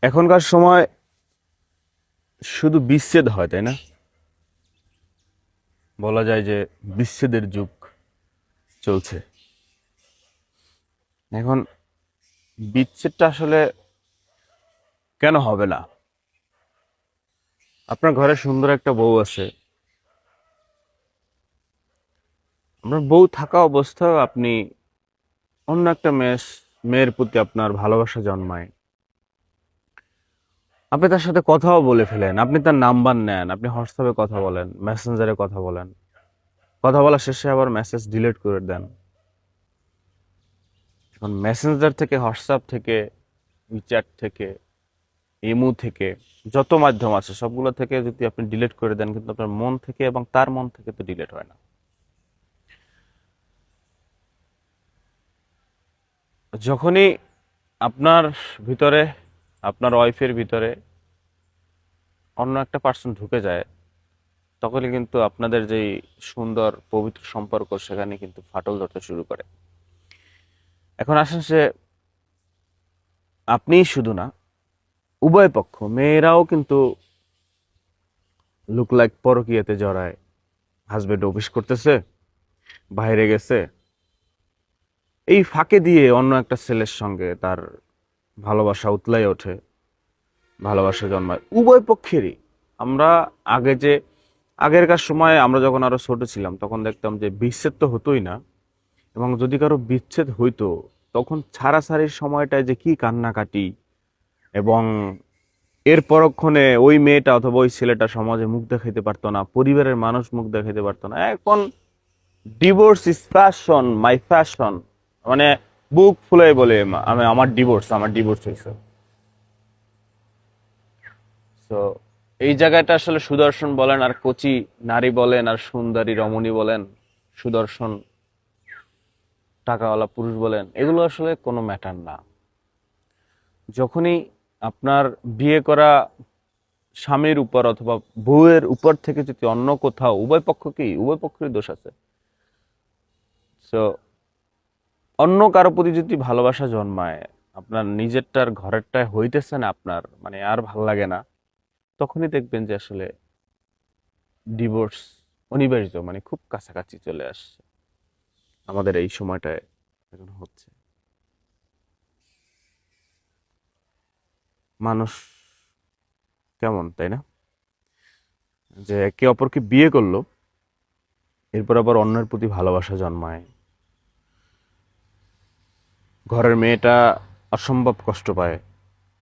এখনকার সময় শুধু বিচ্ছেদ হয়, তাই না? বলা যায় যে বিচ্ছেদের যুগ চলছে এখন। বিচ্ছেদটা আসলে কেন হবে না? আপনার ঘরে সুন্দর একটা বউ আছে, আপনার বউ থাকা অবস্থায় আপনি অন্য একটা মেয়ের প্রতি আপনার ভালোবাসা জন্মায়, আপনি তার সাথে কথাও বলে ফেলেন, আপনি তার নাম্বার নেন, আপনি হোয়াটসঅ্যাপে কথা বলেন, মেসেঞ্জারে কথা বলেন, কথা বলা শেষে আবার মেসেজ ডিলিট করে দেন। এখন মেসেঞ্জার থেকে, হোয়াটসঅ্যাপ থেকে, চ্যাট থেকে, ইমো থেকে, যত মাধ্যম আছে সবগুলো থেকে যদি আপনি ডিলিট করে দেন, কিন্তু আপনার মন থেকে এবং তার মন থেকে তো ডিলিট হয় না। যখনই আপনার ভিতরে, আপনার ওয়াইফের ভিতরে অন্য একটা পার্সন ঢুকে যায়, তখনই কিন্তু আপনাদের যেই সুন্দর পবিত্র সম্পর্ক সেখানে কিন্তু ফাটল ধরতে শুরু করে। এখন আসেন, সে আপনিই শুধু না, উভয় পক্ষ, মেয়েরাও কিন্তু লুক লাইক পরকীয়াতে জড়ায়। হাজবেন্ড অফিস করতেছে, বাইরে গেছে, এই ফাঁকে দিয়ে অন্য একটা ছেলের সঙ্গে তার ভালোবাসা উতলাই ওঠে, ভালোবাসা জন্মায় উভয় পক্ষেরই। আমরা আগেরকার সময় আমরা যখন আরো ছোট ছিলাম তখন দেখতাম যে বিচ্ছেদ তো হতোই না, এবং যদি কারো বিচ্ছেদ হইতো তখন ছাড়াছাড়ির সময়টায় যে কি কান্নাকাটি, এবং এর পরক্ষণে ওই মেয়েটা অথবা ওই ছেলেটা সমাজে মুখ দেখাইতে পারতো না, পরিবারের মানুষ মুখ দেখাইতে পারতো না। এখন divorce is fashion, my fashion, মানে বুক ফুলাই বলে আমি আমার ডিভোর্স হয়েছে। তো এই জায়গাটা আসলে সুদর্শন বলেন আর কচি নারী বলেন আর সুন্দরী রমণী বলেন, সুদর্শন টাকাওয়ালা পুরুষ বলেন, এগুলো আসলে কোনো ম্যাটার না। যখনই আপনার বিয়ে করা স্বামীর উপর অথবা বউয়ের উপর থেকে যদি অন্য কোথাও, উভয় পক্ষেরই দোষ আছে। তো অন্য কারো প্রতি যদি ভালোবাসা জন্মায়, আপনার নিজেরটার ঘরেরটায় হইতেছে না, আপনার মানে আর ভাল লাগে না, তখনই দেখবেন যে আসলে ডিভোর্স অনিবার্য, মানে খুব কাছাকাছি চলে আসছে আমাদের এই সময়টায় এখন হচ্ছে। মানুষ কেমন, তাই না? যে একে অপরকে বিয়ে করলো, এরপর আবার অন্যের প্রতি ভালোবাসা জন্মায়, ঘরের মেয়েটা অসম্ভব কষ্ট পায়,